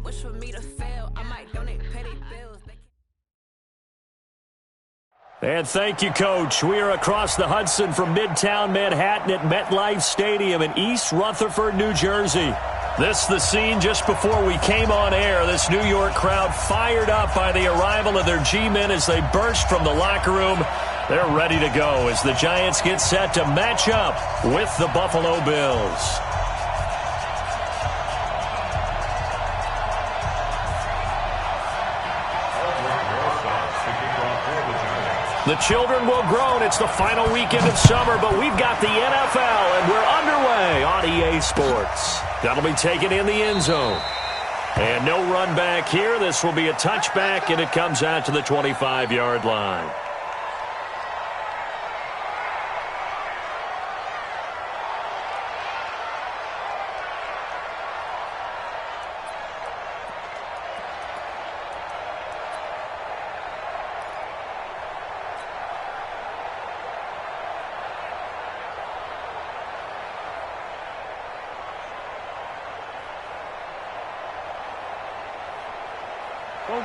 wish for me to fail. I might donate petty bills. And thank you, Coach. We are across the Hudson from Midtown Manhattan at MetLife Stadium in East Rutherford, New Jersey. This is the scene just before we came on air. This New York crowd fired up by the arrival of their G-men as they burst from the locker room. They're ready to go as the Giants get set to match up with the Buffalo Bills. The children will groan. It's the final weekend of summer, but we've got the NFL, and we're underway on EA Sports. That'll be taken in the end zone. And no run back here. This will be a touchback, and it comes out to the 25-yard line.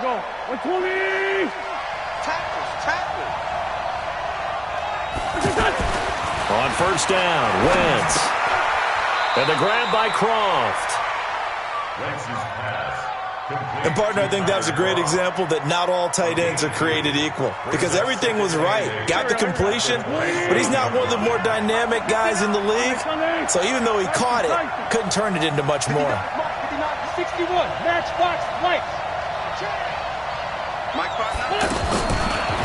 Go. 120! Tackle! On first down, Wentz. And the grab by Croft. And, partner, I think that was a great example that not all tight ends are created equal. Because everything was right. Got the completion, but he's not one of the more dynamic guys in the league. So even though he caught it, couldn't turn it into much more. 61, matchbox, lights.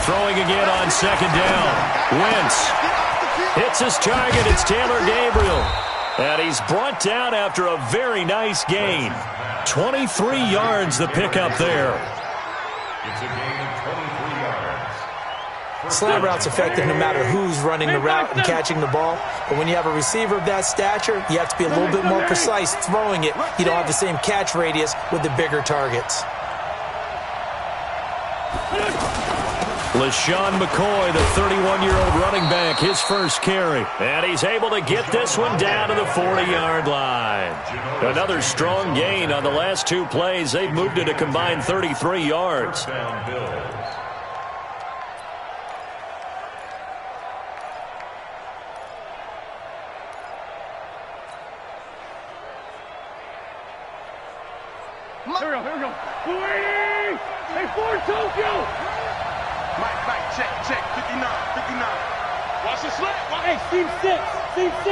Throwing again on second down. Wentz hits his target. It's Taylor Gabriel. And he's brought down after a very nice gain. 23 yards the pickup there. It's a gain of 23 yards. Slant route's effective no matter who's running the route and catching the ball. But when you have a receiver of that stature, you have to be a little bit more precise throwing it. You don't have the same catch radius with the bigger targets. LaShawn McCoy, the 31-year-old running back, his first carry. And he's able to get this one down to the 40-yard line. Another strong gain on the last two plays. They've moved it a combined 33 yards. Here we go. 280! Hey, Ford Tokyo! Mike, check, 59. Watch the slant. Hey, seam 6. 59,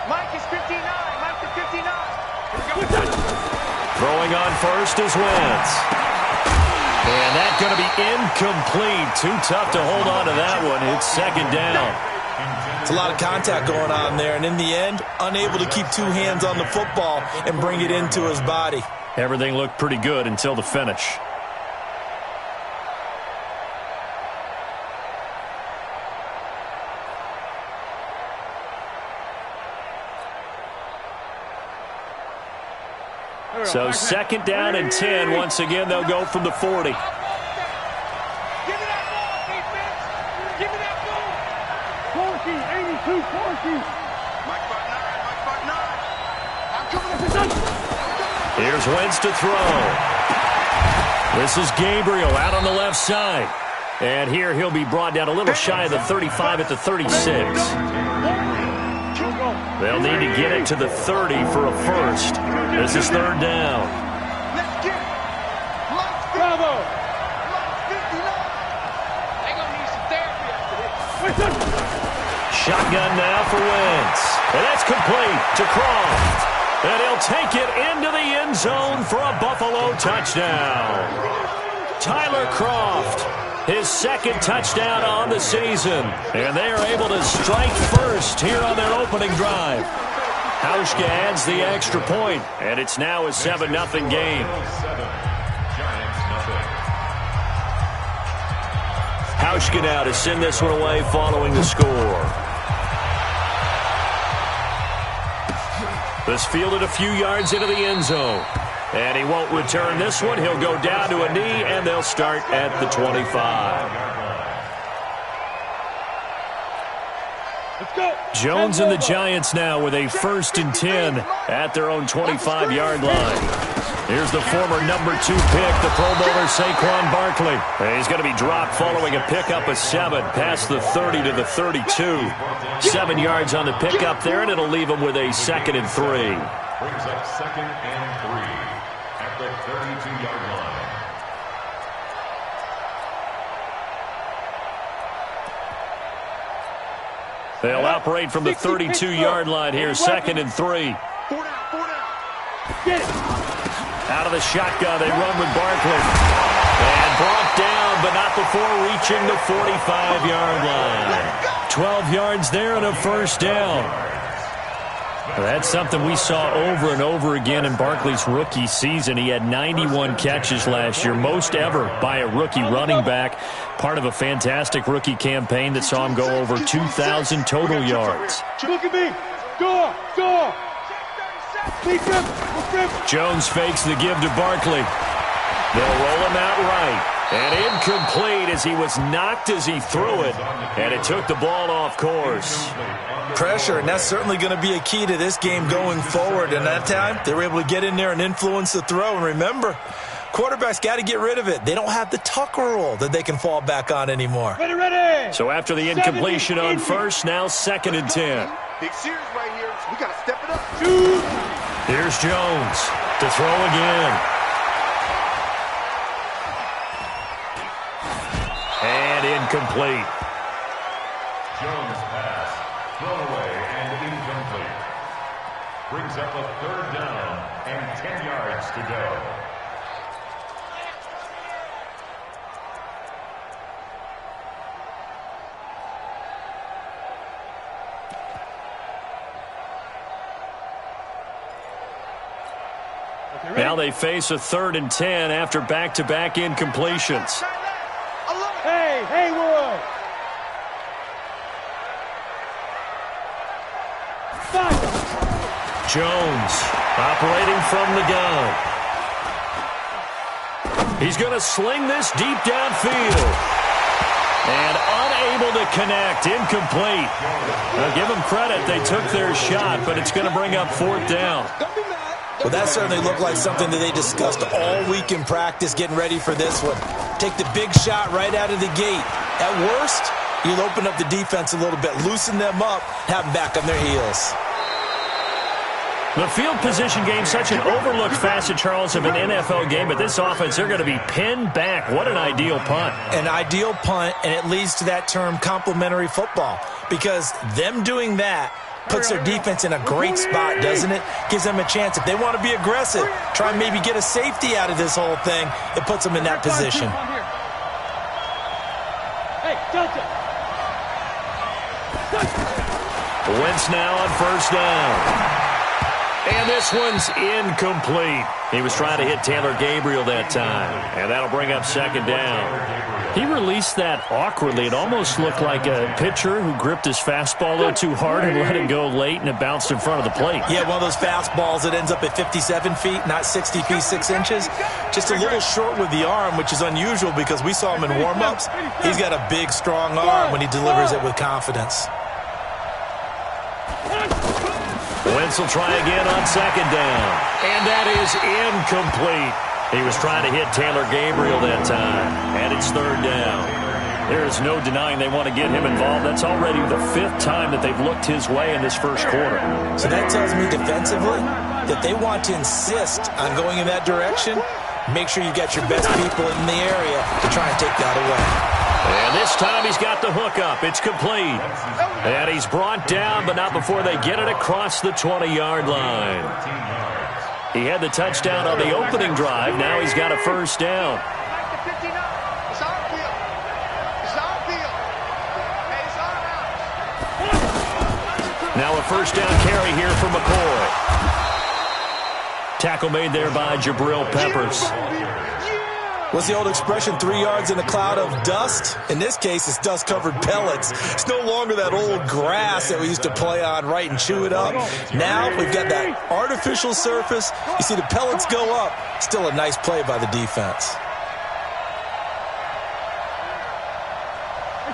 Mike is 59. Mike is 59. Here we go. Throwing on first is Wentz. And that's going to be incomplete. Too tough to hold on to that one. It's second down. It's a lot of contact going on there, and in the end, unable to keep two hands on the football and bring it into his body. Everything looked pretty good until the finish. So second down and 10. Once again, they'll go from the 40. Give me that ball, defense. Give me that ball. Corky, 82, Corky. Mike 5'9". I'm coming up. Here's Wentz to throw. This is Gabriel out on the left side. And here he'll be brought down a little shy of the 35 at the 36. They'll need to get it to the 30 for a first. This is third down. Let's get it. Bravo. Mike 59. They're going to need some therapy after this. Shotgun now for Wentz. And that's complete to Croft. And he'll take it into the end zone for a Buffalo touchdown. Tyler Croft, his second touchdown on the season. And they are able to strike first here on their opening drive. Hauschka adds the extra point, and it's now a 7-0 game. Hauschka now to send this one away following the score. This fielded a few yards into the end zone. And he won't return this one. He'll go down to a knee, and they'll start at the 25. Jones and the Giants now with a 1st and 10 at their own 25-yard line. Here's the former number 2 pick, the Pro Bowler Saquon Barkley. He's going to be dropped following a pickup of 7 past the 30 to the 32. 7 yards on the pickup there, and it'll leave him with a 2nd and 3. Brings up 2nd and 3 at the 32-yard line. They'll operate from the 32-yard line here, 2nd and 3. Out of the shotgun, they run with Barkley. And brought down, but not before reaching the 45-yard line. 12 yards there and a 1st down. That's something we saw over and over again in Barkley's rookie season. He had 91 catches last year, most ever by a rookie running back. Part of a fantastic rookie campaign that saw him go over 2,000 total yards. Look at me. Go. Jones fakes the give to Barkley. They'll roll him out right. And incomplete as he was knocked as he threw it. And it took the ball off course. Pressure, and that's certainly going to be a key to this game going forward. And that time, they were able to get in there and influence the throw. And remember, quarterbacks got to get rid of it. They don't have the tucker rule that they can fall back on anymore. Ready. So after the incompletion on 1st, now 2nd and 10. Big series right here. We got to step it up. Here's Jones to throw again. And incomplete. Jones pass, thrown away and incomplete. Brings up a 3rd down and 10 yards to go. Now they face a 3rd and 10 after back-to-back incompletions. Hey, Haywood. Jones operating from the gun. He's going to sling this deep downfield. And unable to connect, incomplete. Now give them credit, they took their shot, but it's going to bring up 4th down. Well, that certainly looked like something that they discussed all week in practice, getting ready for this one. Take the big shot right out of the gate. At worst, you'll open up the defense a little bit, loosen them up, have them back on their heels. The field position game, such an overlooked facet, Charles, of an NFL game, but this offense, they're going to be pinned back. What an ideal punt. An ideal punt, and it leads to that term complementary football, because them doing that puts their defense in a great spot, doesn't it? Gives them a chance. If they want to be aggressive, try and maybe get a safety out of this whole thing, it puts them in that position. Hey, Delta. Wentz now on 1st down. And this one's incomplete. He was trying to hit Taylor Gabriel that time. And that'll bring up 2nd down. He released that awkwardly. It almost looked like a pitcher who gripped his fastball a little too hard and let it go late, and it bounced in front of the plate. Yeah, one of those fastballs that ends up at 57 feet, not 60 feet, 6 inches. Just a little short with the arm, which is unusual because we saw him in warm-ups. He's got a big, strong arm when he delivers it with confidence. Wentz will try again on 2nd down. And that is incomplete. He was trying to hit Taylor Gabriel that time. And it's 3rd down. There is no denying they want to get him involved. That's already the 5th time that they've looked his way in this 1st quarter. So that tells me defensively that they want to insist on going in that direction. Make sure you got your best people in the area to try and take that away. And this time he's got the hook up. It's complete. And he's brought down, but not before they get it across the 20-yard line. He had the touchdown on the opening drive. Now he's got a 1st down. Now a 1st down carry here for McCoy. Tackle made there by Jabril Peppers. What's the old expression, 3 yards in a cloud of dust? In this case, it's dust-covered pellets. It's no longer that old grass that we used to play on, right, and chew it up. Now we've got that artificial surface. You see the pellets go up. Still a nice play by the defense.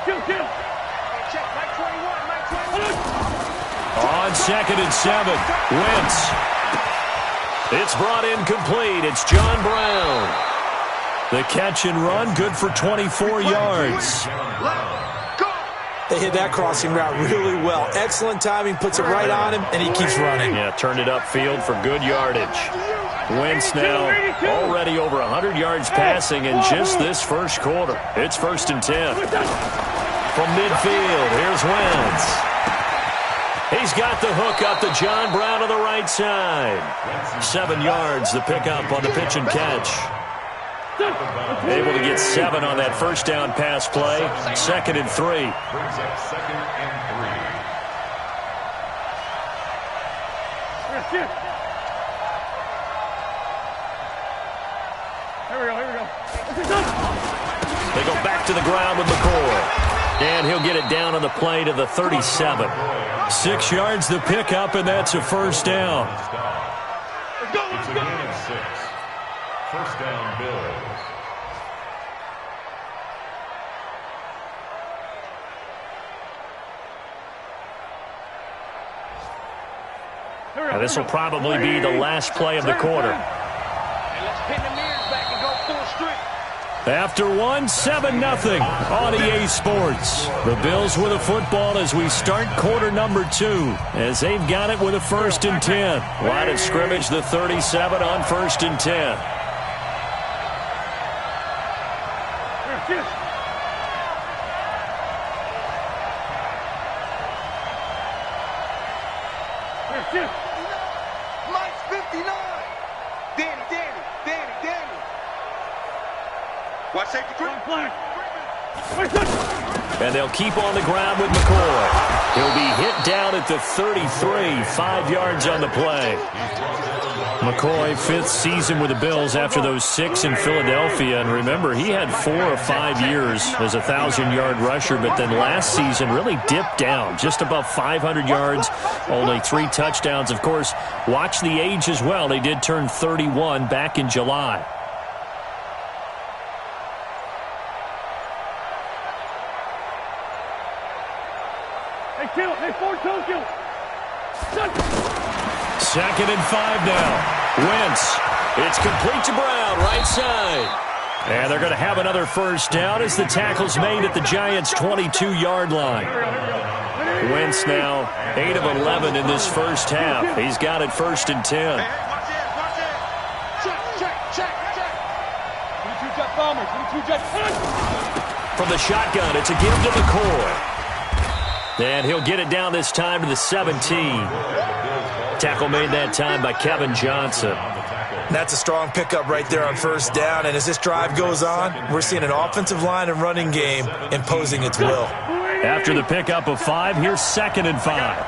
Check, Mike 21, Mike 21. 2nd and 7. Wentz. It's brought in complete. It's John Brown. The catch and run, good for 24 yards. They hit that crossing route really well. Excellent timing, puts it right on him, and he keeps running. Yeah, turned it upfield for good yardage. Wentz now already over 100 yards passing in just this first quarter. It's 1st and 10. From midfield, here's Wentz. He's got the hook up to John Brown on the right side. 7 yards, the pickup on the pitch and catch. Able to get 7 on that first down pass play. 2nd and 3. Brings up 2nd and 3. Here we go. They go back to the ground with McCoy. And he'll get it down on the play to the 37. 6 yards the pickup, and that's a first down. It's a gain of 6. First down, Bills. Now, this will probably be the last play of the quarter. Let's pin the mirrors back and go full strength. After 1, 7-0 on EA Sports. The Bills with a football as we start quarter number 2, as they've got it with a 1st and 10. Line of scrimmage, the 37 on 1st and 10. Mike's 59. Danny. Watch safety quick. And they'll keep on the ground with McCoy. He'll be hit down at the 33, 5 yards on the play. McCoy, 5th season with the Bills after those 6 in Philadelphia. And remember, he had 4 or 5 years as a 1,000-yard rusher, but then last season really dipped down, just above 500 yards, only 3 touchdowns. Of course, watch the age as well. They did turn 31 back in July. Hey, Ford, kill. 2nd and 5 now. Wentz. It's complete to Brown, right side. And they're going to have another first down as the tackle's made at the Giants' 22-yard line. Wentz now 8 of 11 in this first half. He's got it 1st and 10. Watch it. Check. 22 jet bombers. 22 jet. From the shotgun, it's a give to McCoy. And he'll get it down this time to the 17. Tackle made that time by Kevin Johnson. That's a strong pickup right there on 1st down. And as this drive goes on, we're seeing an offensive line and running game imposing its will. After the pickup of 5, here's 2nd and 5.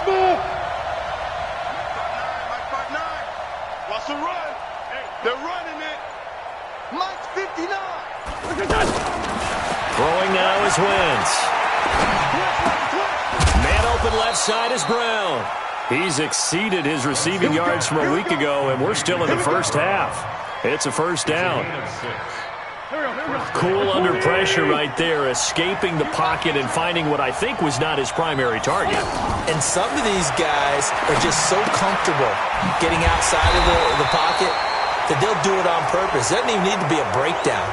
Small. What's the run? They're running it. Mike's 59. Throwing now is Wentz. Man open left side is Brown. He's exceeded his receiving yards from a week ago, and we're still in the first half. It's a first down. Cool under pressure right there, escaping the pocket and finding what I think was not his primary target. And some of these guys are just so comfortable getting outside of the pocket that they'll do it on purpose. It doesn't even need to be a breakdown.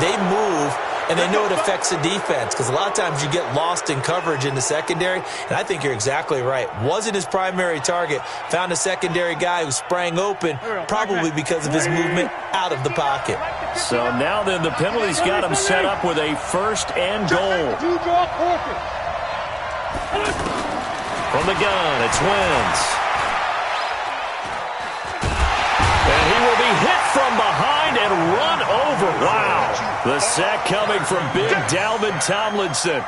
They move, and they know it affects the defense, because a lot of times you get lost in coverage in the secondary, and I think you're exactly right. Wasn't his primary target. Found a secondary guy who sprang open, probably because of his movement out of the pocket. So now then the penalty's got him set up with a 1st and goal. From the gun, it's Wentz. And he will be hit from behind and run over. Wow. The sack coming from big Dalvin Tomlinson.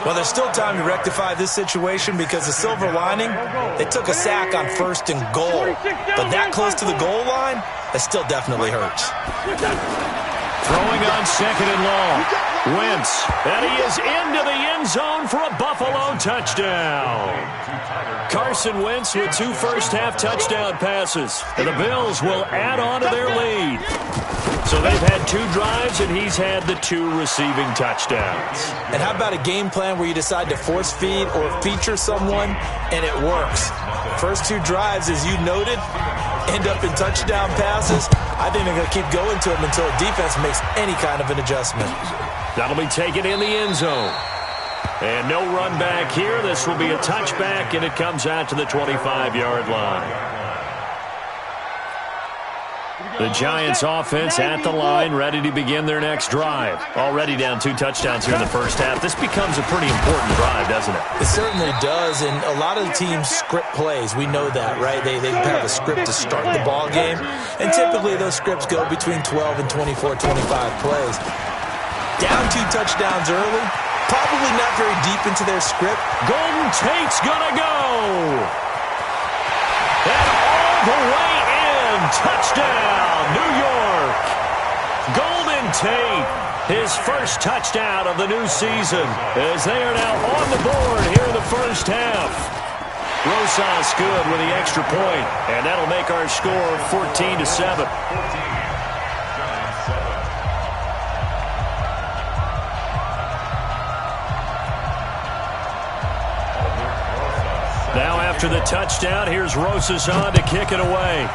Well, there's still time to rectify this situation, because the silver lining, they took a sack on 1st and goal. But that close to the goal line, that still definitely hurts. Throwing on second and long. Wentz, and he is into the end zone for a Buffalo touchdown. Carson Wentz with 2 first-half touchdown passes. And the Bills will add on to their lead. So they've had 2 drives, and he's had the 2 receiving touchdowns. And how about a game plan where you decide to force feed or feature someone, and it works? First 2 drives, as you noted, end up in touchdown passes. I think they're going to keep going to them until the defense makes any kind of an adjustment. That'll be taken in the end zone. And no run back here. This will be a touchback, and it comes out to the 25-yard line. The Giants offense at the line, ready to begin their next drive. Already down 2 touchdowns here in the first half. This becomes a pretty important drive, doesn't it? It certainly does, and a lot of the teams script plays. We know that, right? They have a script to start the ball game, and typically those scripts go between 12 and 24, 25 plays. Down 2 touchdowns early, probably not very deep into their script. Golden Tate's gonna go! And all the way in! Touchdown, New York! Golden Tate, his first touchdown of the new season, as they are now on the board here in the first half. Rosas good with the extra point, and that'll make our score 14-7. Now after the touchdown, here's Rosas on to kick it away.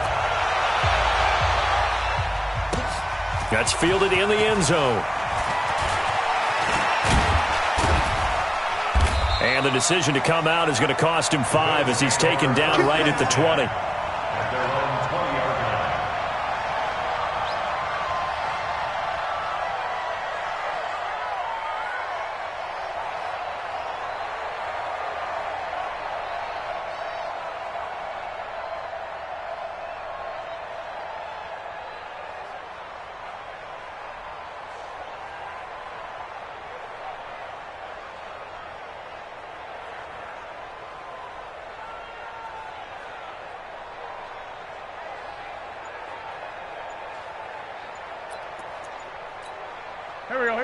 That's fielded in the end zone. And the decision to come out is going to cost him 5 as he's taken down right at the 20.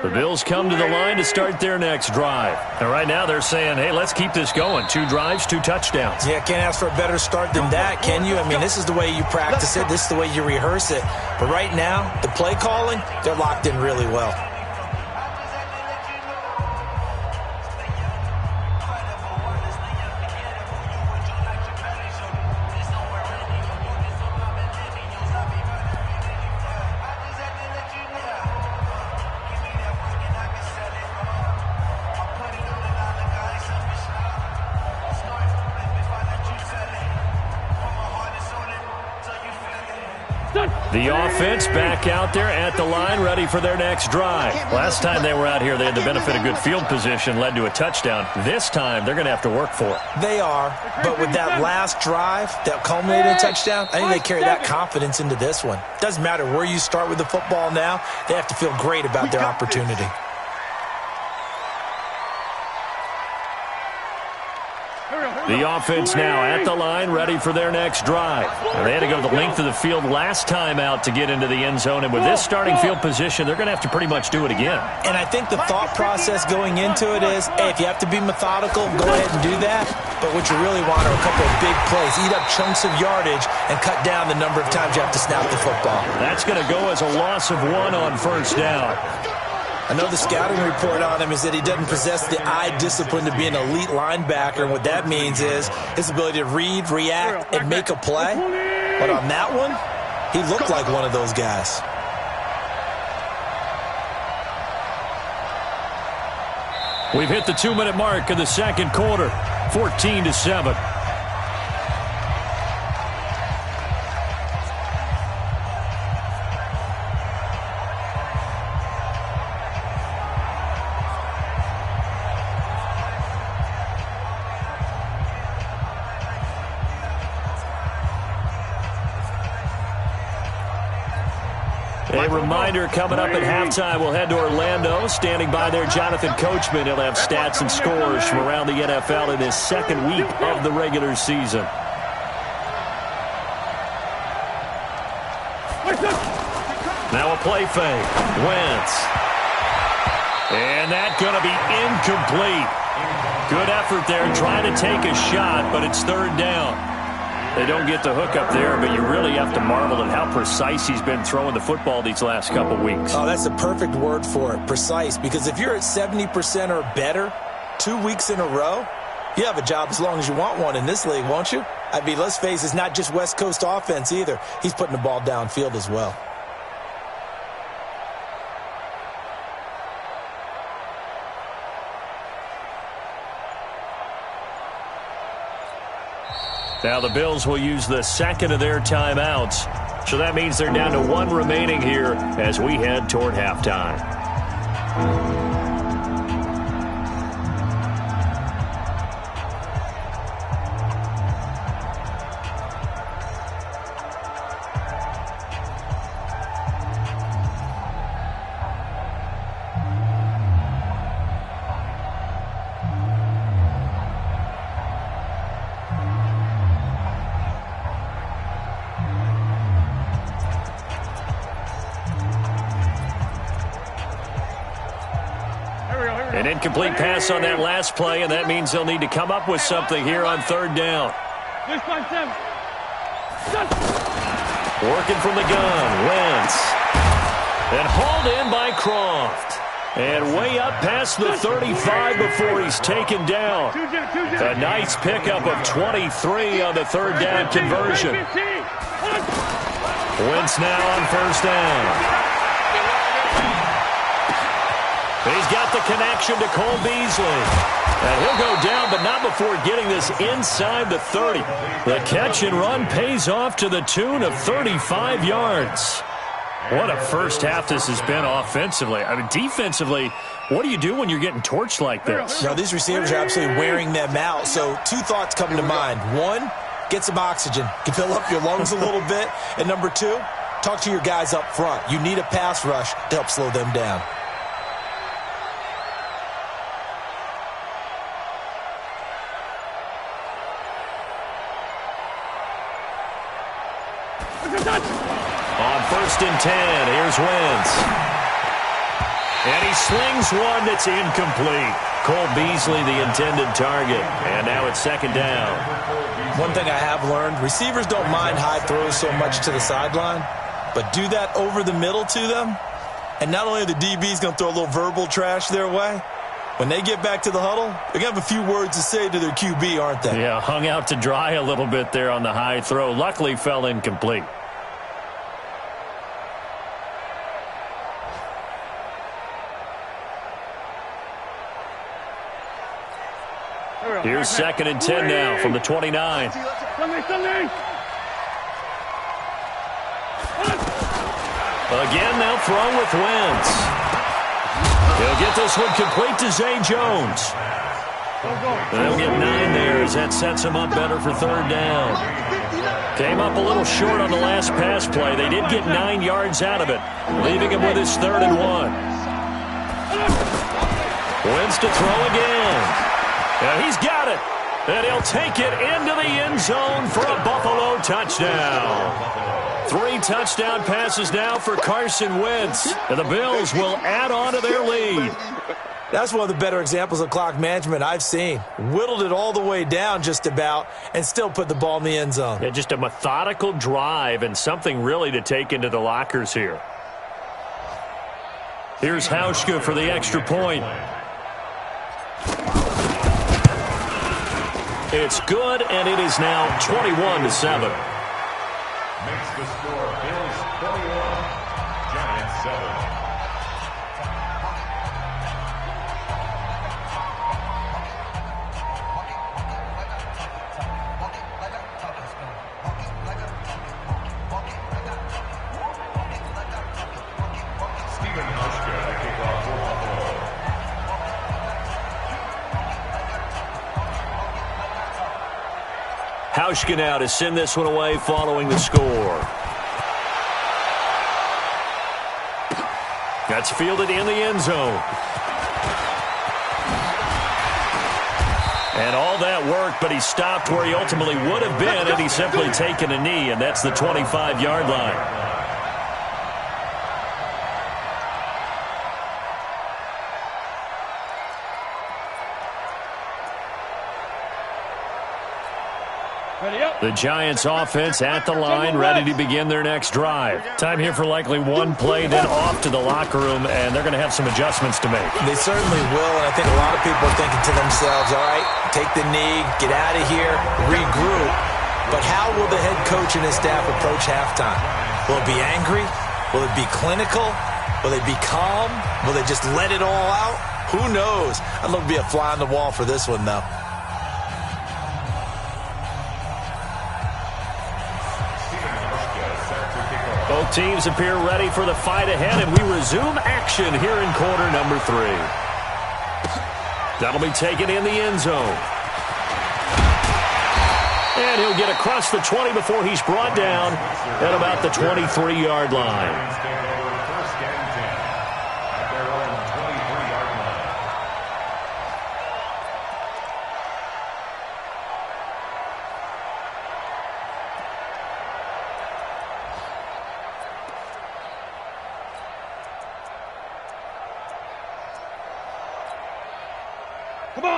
The Bills come to the line to start their next drive. And right now they're saying, hey, let's keep this going. 2 drives, 2 touchdowns. Yeah, can't ask for a better start than that, can you? I mean, this is the way you practice it. This is the way you rehearse it. But right now, the play calling, they're locked in really well. The offense back out there at the line, ready for their next drive. Last time they were out here, they had the benefit of good field position, led to a touchdown. This time, they're going to have to work for it. They are, but with that last drive that culminated in a touchdown, I think they carry that confidence into this one. Doesn't matter where you start with the football now, they have to feel great about their opportunity. The offense now at the line, ready for their next drive. Now, they had to go the length of the field last time out to get into the end zone, and with this starting field position, they're going to have to pretty much do it again. And I think the thought process going into it is, hey, if you have to be methodical, go ahead and do that. But what you really want are a couple of big plays. Eat up chunks of yardage and cut down the number of times you have to snap the football. That's going to go as a loss of 1 on first down. I know the scouting report on him is that he doesn't possess the eye discipline to be an elite linebacker. And what that means is his ability to read, react, and make a play. But on that one, he looked like one of those guys. We've hit the 2-minute mark of the second quarter, 14-7. A reminder coming up at halftime, we'll head to Orlando. Standing by there, Jonathan Coachman. He'll have stats and scores from around the NFL in his second week of the regular season. Now a play fake. Wentz. And that's going to be incomplete. Good effort there trying to take a shot, but it's third down. They don't get the hook up there, but you really have to marvel at how precise he's been throwing the football these last couple weeks. Oh, that's a perfect word for it, precise, because if you're at 70% or better 2 weeks in a row, you have a job as long as you want one in this league, won't you? I mean, let's face it, it's not just West Coast offense either. He's putting the ball downfield as well. Now the Bills will use the second of their timeouts. So that means they're down to one remaining here as we head toward halftime. An incomplete pass on that last play, and that means they'll need to come up with something here on third down. Working from the gun, Wentz. And hauled in by Croft. And way up past the 35 before he's taken down. A nice pickup of 23 on the third down conversion. Wentz now on first down. He's got the connection to Cole Beasley. And he'll go down, but not before getting this inside the 30. The catch and run pays off to the tune of 35 yards. What a first half this has been offensively. I mean, defensively, what do you do when you're getting torched like this? Now, these receivers are absolutely wearing them out. So two thoughts come to mind. One, get some oxygen. You can fill up your lungs a little bit. And number two, talk to your guys up front. You need a pass rush to help slow them down. On first and 10, here's Wentz. And he slings one that's incomplete. Cole Beasley, the intended target. And now it's second down. One thing I have learned, receivers don't mind high throws so much to the sideline, but do that over the middle to them, and not only are the DBs going to throw a little verbal trash their way, when they get back to the huddle, they're going to have a few words to say to their QB, aren't they? Yeah, hung out to dry a little bit there on the high throw. Luckily fell incomplete. Here's second and 10 now from the 29. Again, they'll throw with Wentz. He'll get this one complete to Zay Jones. They'll get 9 there as that sets him up better for third down. Came up a little short on the last pass play. They did get 9 yards out of it, leaving him with his 3rd and 1. Wentz to throw again. And he's got it. And he'll take it into the end zone for a Buffalo touchdown. 3 touchdown passes now for Carson Wentz. And the Bills will add on to their lead. That's one of the better examples of clock management I've seen. Whittled it all the way down just about and still put the ball in the end zone. Yeah, just a methodical drive and something really to take into the lockers here. Here's Hauschka for the extra point. It's good, and it is now 21-7. Makes the score Bills 21, Giants 7. Hauschka now to send this one away following the score. That's fielded in the end zone. And all that work, but he stopped where he ultimately would have been had he simply taken a knee, and that's the 25-yard line. The Giants offense at the line, ready to begin their next drive. Time here for likely one play, then off to the locker room, and they're going to have some adjustments to make. They certainly will, and I think a lot of people are thinking to themselves, all right, take the knee, get out of here, regroup. But how will the head coach and his staff approach halftime? Will it be angry? Will it be clinical? Will they be calm? Will they just let it all out? Who knows? I'd love to be a fly on the wall for this one, though. Both teams appear ready for the fight ahead, and we resume action here in quarter number 3. That'll be taken in the end zone. And he'll get across the 20 before he's brought down at about the 23-yard line.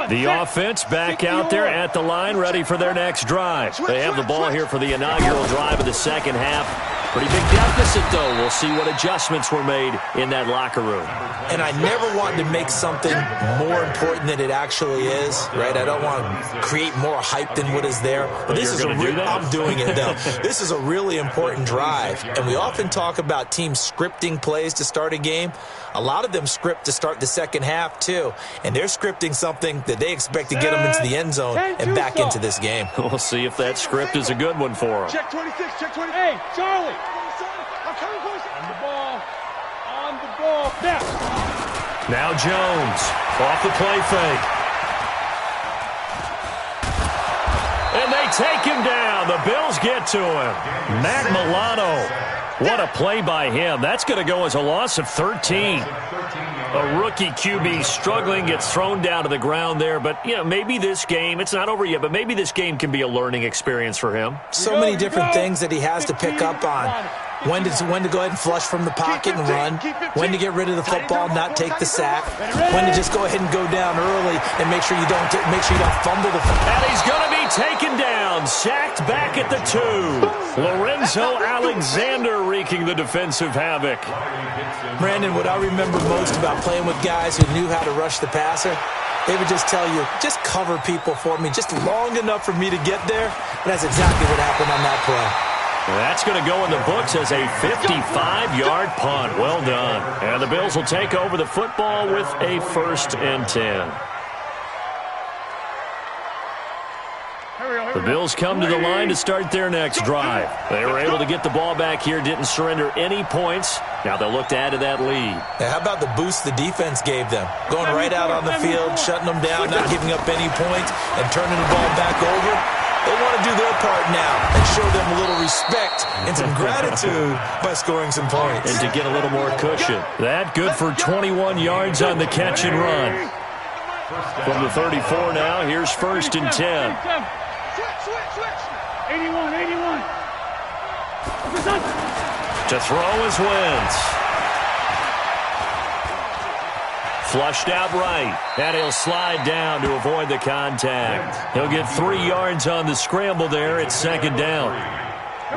The offense back out there at the line, ready for their next drive. They have the ball here for the inaugural drive of the second half. Pretty big deficit, though. We'll see what adjustments were made in that locker room. And I never want to make something more important than it actually is, right? I don't want to create more hype than what is there. But this is I'm doing it, though. This is a really important drive. And we often talk about teams scripting plays to start a game. A lot of them script to start the second half, too. And they're scripting something that they expect to get them into the end zone and back into this game. We'll see if that script is a good one for them. Check 26, check 20. Hey, Charlie. I'm coming close. On the ball. On the ball. Now Jones off the play fake. And they take him down. The Bills get to him. Matt Milano. What a play by him. That's going to go as a loss of 13. A rookie QB struggling, gets thrown down to the ground there. But, you know, maybe this game, it's not over yet, but maybe this game can be a learning experience for him. So many different things that he has to pick up on. When to go ahead and flush from the pocket and run. When to get rid of the football, not take the sack. When to just go ahead and go down early and make sure you don't fumble the football. And he's going to be taken down, sacked back at the 2. Lorenzo Alexander wreaking the defensive havoc. Brandon, what I remember most about playing with guys who knew how to rush the passer, they would just tell you, just cover people for me, just long enough for me to get there. And that's exactly what happened on that play. That's going to go in the books as a 55-yard punt. Well done. And the Bills will take over the football with a 1st and 10. The Bills come to the line to start their next drive. They were able to get the ball back here, didn't surrender any points. Now they'll look to add to that lead. Now, how about the boost the defense gave them? Going right out on the field, shutting them down, not giving up any points, and turning the ball back over. They want to do their part now and show them a little respect and some gratitude by scoring some points. And to get a little more cushion. That good for 21 yards on the catch and run. From the 34 now, here's 1st and 10. Switch. 81. To throw is Wentz. Flushed out right, and he'll slide down to avoid the contact. He'll get 3 yards on the scramble there. It's 2nd down.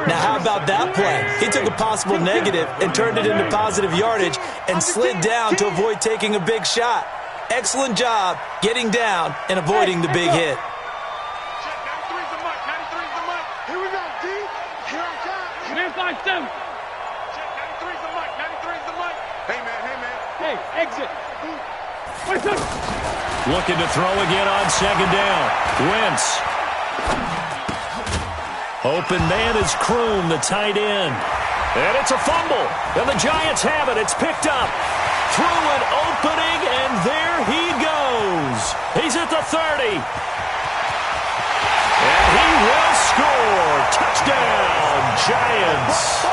Now, how about that play? He took a possible negative and turned it into positive yardage and slid down to avoid taking a big shot. Excellent job getting down and avoiding the big hit. Hey, exit. Looking to throw again on 2nd down. Wentz. Open man is Kroon, the tight end. And it's a fumble. And the Giants have it. It's picked up. Through an opening, and there he goes. He's at the 30. And he will score. Touchdown, Giants.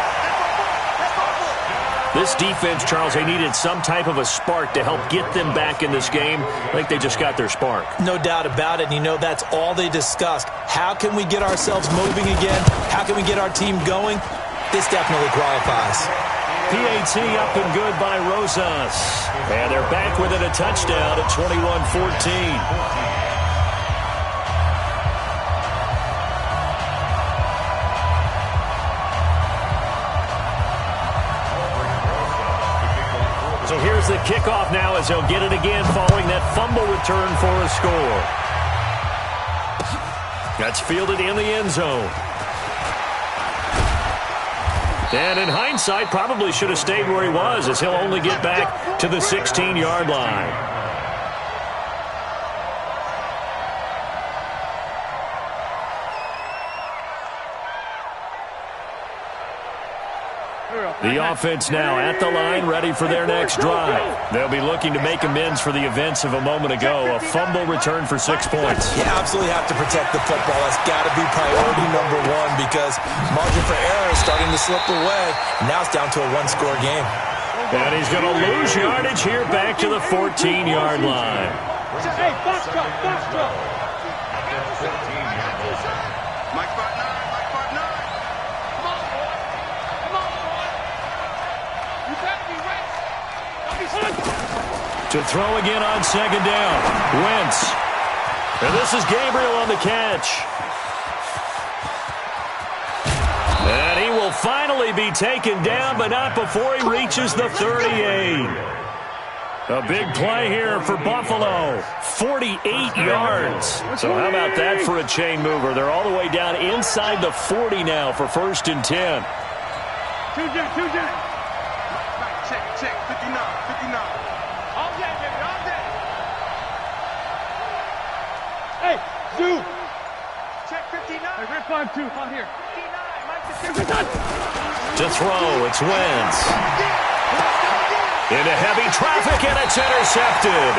This defense, Charles, they needed some type of a spark to help get them back in this game. I think they just got their spark. No doubt about it. And you know, that's all they discussed. How can we get ourselves moving again? How can we get our team going? This definitely qualifies. PAT up and good by Rosas. And they're back within a touchdown at 21-14. the kickoff now as he'll get it again following that fumble return for a score. That's fielded in the end zone. And in hindsight, probably should have stayed where he was, as he'll only get back to the 16-yard line. The offense now at the line, ready for their next drive. They'll be looking to make amends for the events of a moment ago. A fumble return for 6 points. You absolutely have to protect the football. That's got to be priority number one, because margin for error is starting to slip away. Now it's down to a one-score game. And he's going to lose yardage here back to the 14-yard line. Hey, box drop, box drop. Mike 5-9, Mike 5-9. Come on, boy. Come on, boy. You better be Wentz. Don't be To throw again on second down. Wentz. And this is Gabriel on the catch. And he will finally be taken down, but not before he reaches the 38. A big play here for Buffalo. 48 yards. So how about that for a chain mover? They're all the way down inside the 40 now for 1st and 10. Two jet. Check, 59. All day, baby, all day. Hey, Zoo. Check 59. Hey, red 5-2, out here. 59, Mike To throw, it's Wentz. Into heavy traffic, and it's intercepted.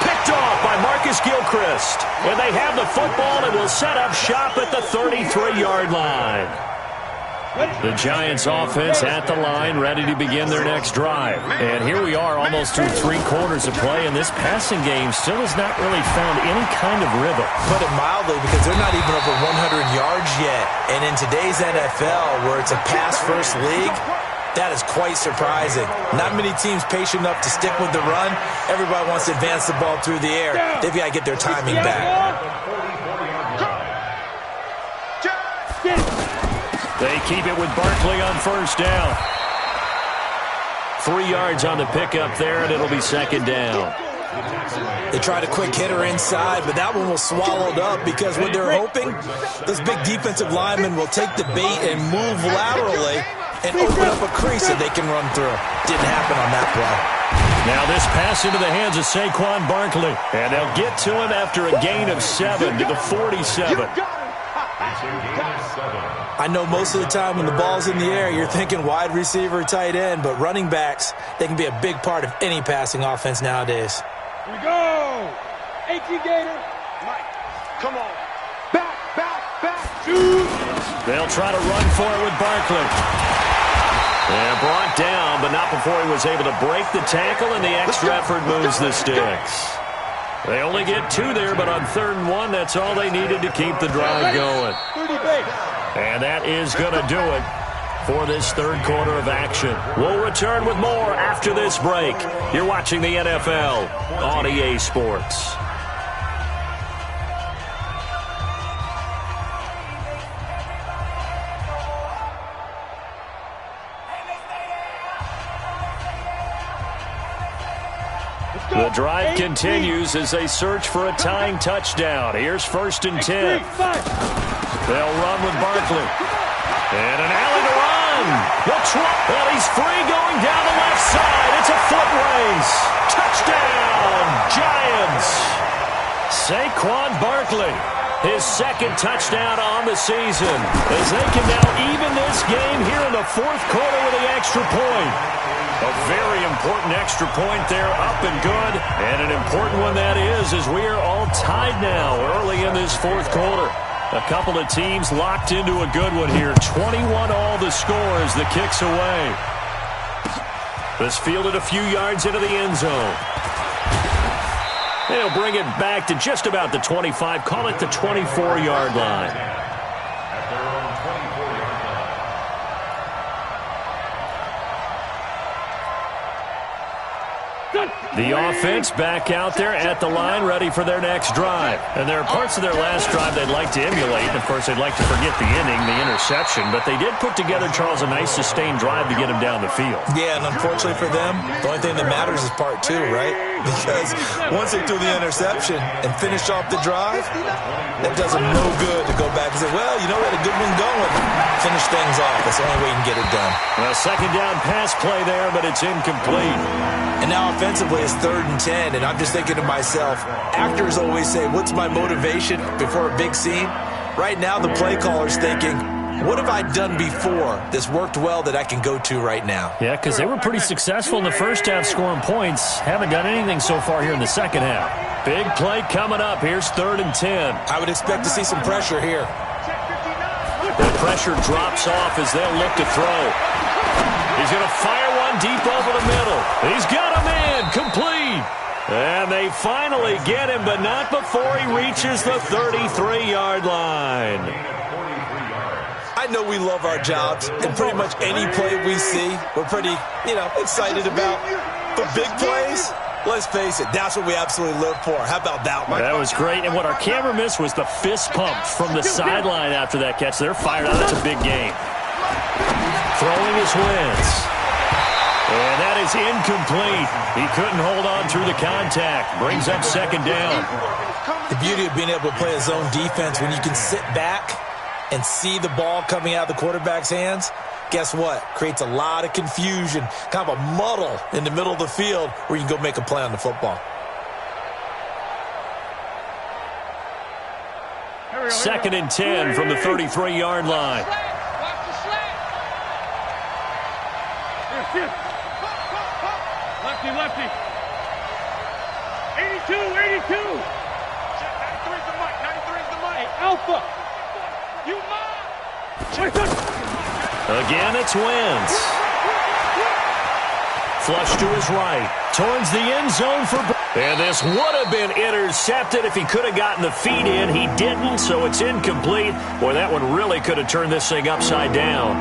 Picked off by Marcus Gilchrist. And they have the football and will set up shop at the 33-yard line. The Giants offense at the line, ready to begin their next drive. And here we are, almost through 3 quarters of play, and this passing game still has not really found any kind of rhythm. Put it mildly, because they're not even over 100 yards yet. And in today's NFL, where it's a pass-first league, that is quite surprising. Not many teams patient enough to stick with the run. Everybody wants to advance the ball through the air. They've got to get their timing back. They keep it with Barkley on 1st down. 3 yards on the pickup there, and it'll be 2nd down. They tried a quick hitter inside, but that one was swallowed up, because what they're hoping, those big defensive linemen will take the bait and move laterally and open up a crease that they can run through. Didn't happen on that play. Now this pass into the hands of Saquon Barkley. And they'll get to him after a gain of 7 to the 47. I know most of the time when the ball's in the air, you're thinking wide receiver, tight end, but running backs, they can be a big part of any passing offense nowadays. Here we go. 18 Gator. Mike, come on. Back. Shoot. They'll try to run for it with Barkley. And brought down, but not before he was able to break the tackle, and the extra effort moves the sticks. They only get 2 there, but on 3rd and 1, that's all they needed to keep the drive going. 30 base. And that is going to do it for this 3rd quarter of action. We'll return with more after this break. You're watching the NFL on EA Sports. The drive continues as they search for a tying touchdown. Here's 1st and 10. They'll run with Barkley. And an alley to run. Well, he's free going down the left side. It's a foot race. Touchdown, Giants. Saquon Barkley, his 2nd touchdown on the season, as they can now even this game here in the 4th quarter with the extra point. A very important extra point there, up and good. And an important one that is, as we are all tied now early in this 4th quarter. A couple of teams locked into a good one here. 21 all the score as the kick's away. This fielded a few yards into the end zone. They'll bring it back to just about the 25. Call it the 24-yard line. At their own 24-yard line. The offense back out there at the line, ready for their next drive. And there are parts of their last drive they'd like to emulate. Of course, they'd like to forget the inning, the interception. But they did put together, Charles, a nice sustained drive to get him down the field. Yeah, and unfortunately for them, the only thing that matters is part two, right? Because once they threw the interception and finished off the drive, that does them no good to go back and say, well, you know, we had a good one going. Finish things off. That's the only way you can get it done. Well, second down pass play there, but it's incomplete. And now offensively it's 3rd and 10, and I'm just thinking to myself, actors always say, what's my motivation before a big scene? Right now the play caller's thinking, what have I done before that's worked well that I can go to right now? Yeah, because they were pretty successful in the first half scoring points. Haven't done anything so far here in the second half. Big play coming up. Here's 3rd and 10. I would expect to see some pressure here. The pressure drops off as they'll look to throw. He's going to fire one deep over the middle. He's got him in. Complete. And they finally get him, but not before he reaches the 33-yard line. I know we love our jobs, and pretty much any play we see, we're pretty, excited about. But big plays, let's face it, that's what we absolutely live for. How about that one? That was great. And what our camera missed was the fist pump from the sideline after that catch. They're fired out. That's a big game. Throwing his Wentz. And that is incomplete. He couldn't hold on through the contact. Brings up second down. The beauty of being able to play a zone defense when you can sit back and see the ball coming out of the quarterback's hands, guess what? Creates a lot of confusion, kind of a muddle in the middle of the field where you can go make a play on the football. Second and 10 from the 33-yard line. Lefty. 82. 93's the mic. 93's the mic. Hey, Alpha. You mine. Again, it's Wentz. Flush to his right. Towards the end zone for... And this would have been intercepted if he could have gotten the feet in. He didn't, so it's incomplete. Boy, that one really could have turned this thing upside down.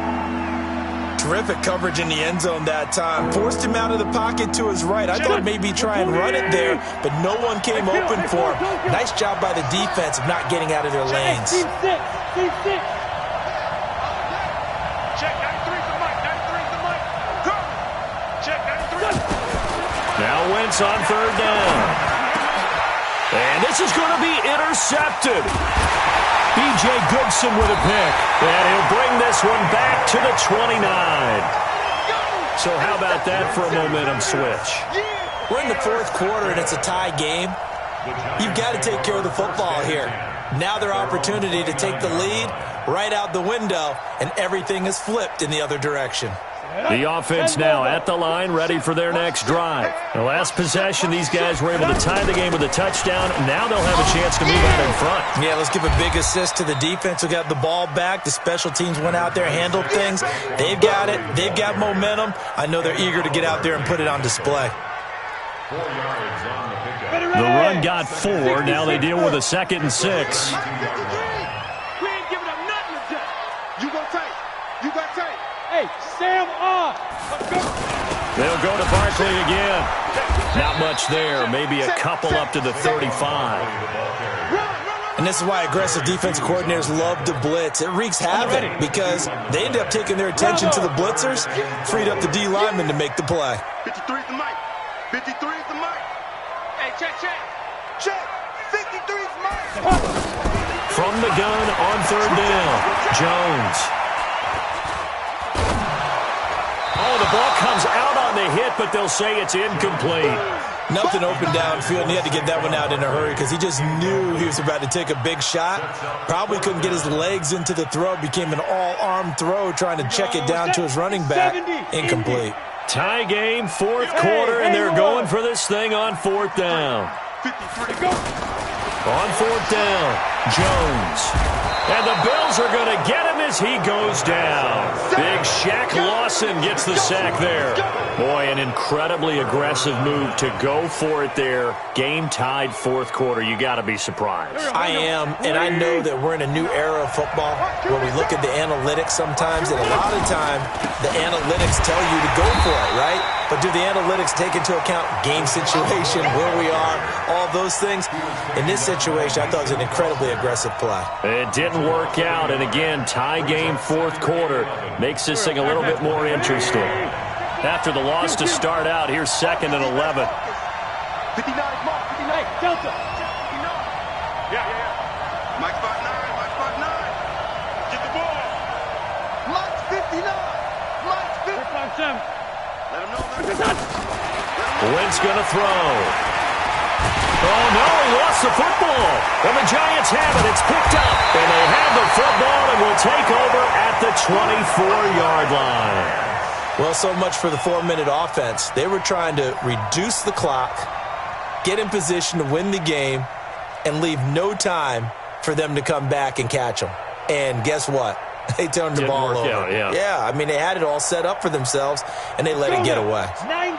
Terrific coverage in the end zone that time. Forced him out of the pocket to his right. I thought maybe try and run it there, but no one came open for him. Nice job by the defense of not getting out of their lanes. Check 93's the mic. 93's the mic. Go. Check 93. Now Wentz on third down. And this is going to be intercepted. B.J. Goodson with a pick. And he'll bring this one back to the 29. So how about that for a momentum switch? We're in the 4th quarter and it's a tie game. You've got to take care of the football here. Now their opportunity to take the lead right out the window, and everything is flipped in the other direction. The offense now at the line, ready for their next drive. The last possession, these guys were able to tie the game with a touchdown. Now they'll have a chance to move out in front. Yeah, let's give a big assist to the defense who got the ball back. The special teams went out there, handled things. They've got it. They've got momentum. I know they're eager to get out there and put it on display. 4 yards on the pickup. The run got 4. Now they deal with a 2nd and 6. We ain't giving up nothing today. You got tape. Hey, Sam on. Let's go. They'll go to Barkley again. Not much there. Maybe a couple up to the 35. And this is why aggressive defensive coordinators love to blitz. It wreaks havoc because they end up taking their attention to the blitzers, freed up the D lineman to make the play. 53's the mic. 53's the mic. Hey, check. 53's the mic. From the gun on third down, Jones. Oh, the ball comes out on the hit, but they'll say it's incomplete. Nothing open downfield, and he had to get that one out in a hurry because he just knew he was about to take a big shot. Probably couldn't get his legs into the throw. Became an all-arm throw trying to check it down to his running back. Incomplete. Tie game, 4th quarter, and they're going for this thing on 4th down. On 4th down, Jones. And the Bills are going to get him as he goes down. Big Shaq Lawson gets the sack there. Boy, an incredibly aggressive move to go for it there. Game tied 4th quarter. You got to be surprised. I am, and I know that we're in a new era of football where we look at the analytics sometimes, and a lot of time the analytics tell you to go for it, right? But do the analytics take into account game situation, where we are, all those things? In this situation, I thought it was an incredibly aggressive play. It didn't work out, and again, tie game fourth quarter makes this thing a little bit more interesting. After the loss to start out, here's 2nd and 11. 59, Mark, 59, Delta. Yeah. Mike spot 9, Mike spot 9. Get the ball. Mike's 59. Mike's 50. Let him know. Wentz going to throw. Oh, no, he lost the football. And the Giants have it. It's picked up. And they have the football and will take over at the 24-yard line. Well, so much for the 4-minute offense. They were trying to reduce the clock, get in position to win the game, and leave no time for them to come back and catch them. And guess what? They turned the ball over. Yeah, I mean, they had it all set up for themselves, and they let it get away.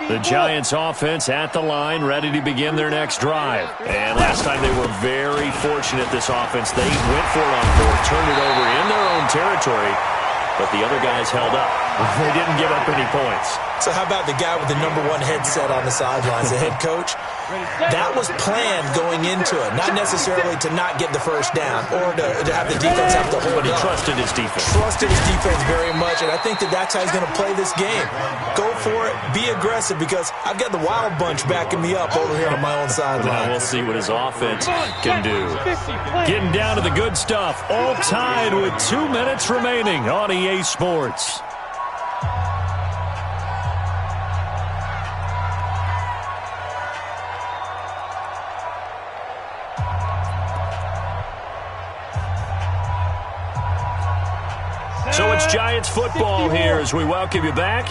The Giants offense at the line, ready to begin their next drive. And last time they were very fortunate, this offense. They went for it on 4th, turned it over in their own territory, but the other guys held up. They didn't give up any points. So how about the guy with the #1 headset on the sidelines, the head coach? That was planned going into it, not necessarily to not get the first down or to have the defense have to hold But he up. trusted his defense. Trusted his defense very much, and I think that's how he's going to play this game. Go for it, be aggressive, because I've got the Wild Bunch backing me up over here on my own sideline. Now we'll see what his offense can do. Getting down to the good stuff, all tied with 2 minutes remaining on EA Sports. So it's Giants football here as we welcome you back.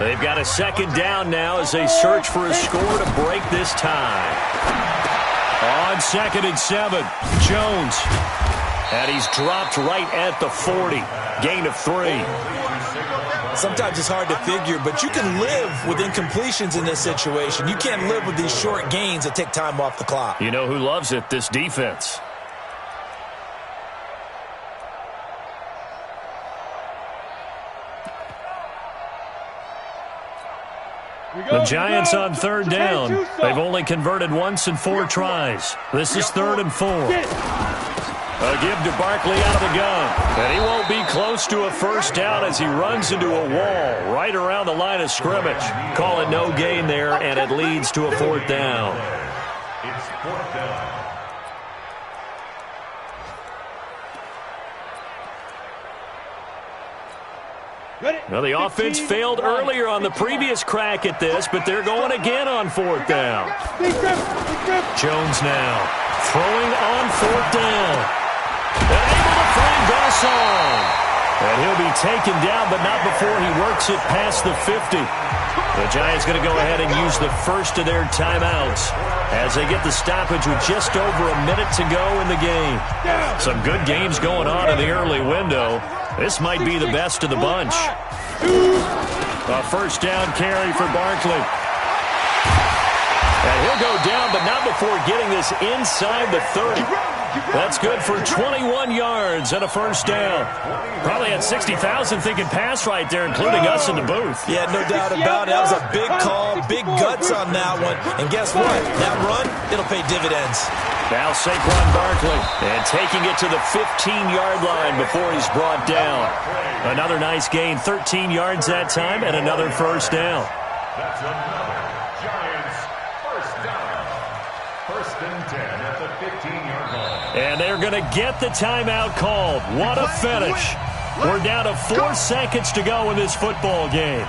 They've got a 2nd down now as they search for a score to break this tie. On 2nd and 7, Jones. And he's dropped right at the 40. Gain of 3. Sometimes it's hard to figure, but you can live with incompletions in this situation. You can't live with these short gains that take time off the clock. You know who loves it? This defense. The Giants on 3rd down. They've only converted once in 4 tries. This is 3rd and 4. A give to Barkley out of the gun. And he won't be close to a first down as he runs into a wall right around the line of scrimmage. Call it no gain there, and it leads to a 4th down. It's 4th down. Well, the offense failed earlier on the previous crack at this, but they're going again on 4th down. Jones now throwing on 4th down. And able to find Garcon. And he'll be taken down, but not before he works it past the 50. The Giants going to go ahead and use the first of their timeouts as they get the stoppage with just over a minute to go in the game. Some good games going on in the early window. This might be the best of the bunch. A first down carry for Barkley. And he'll go down, but not before getting this inside the 30. That's good for 21 yards and a first down. Probably had 60,000 thinking pass right there, including us in the booth. Yeah, no doubt about it. That was a big call, big guts on that one. And guess what? That run, it'll pay dividends. Now Saquon Barkley, and taking it to the 15-yard line before he's brought down. Another nice gain, 13 yards that time, and another first down. That's another Giants first down. 1st and 10 at the 15-yard line. And they're going to get the timeout called. What a finish. We're down to 4 seconds to go in this football game.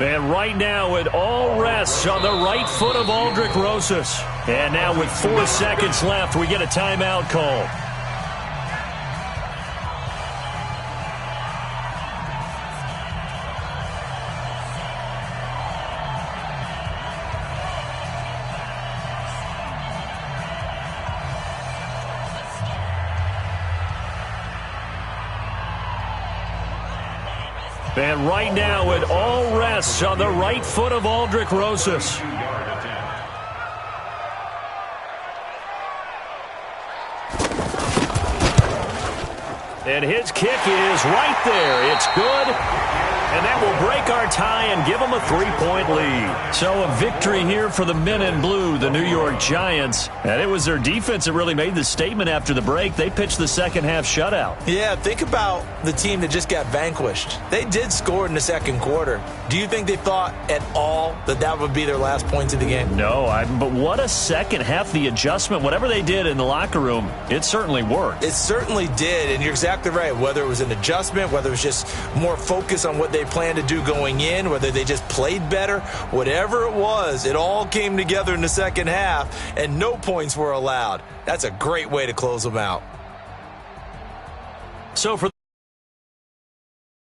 And right now it all rests on the right foot of Aldrick Rosas. And now with 4 seconds left, we get a timeout call. And right now it all rests on the right foot of Aldrick Rosas. And his kick is right there. It's good. And that will break our tie and give them a 3-point lead. So a victory here for the men in blue, the New York Giants. And it was their defense that really made the statement after the break. They pitched the second half shutout. Yeah, think about the team that just got vanquished. They did score in the second quarter. Do you think they thought at all that that would be their last points of the game? No, but what a second half. The adjustment, whatever they did in the locker room, it certainly worked. It certainly did, and you're exactly right. Whether it was an adjustment, whether it was just more focus on what they planned to do going in, whether they just played better, whatever it was, it all came together in the second half, and no points were allowed. That's a great way to close them out. So for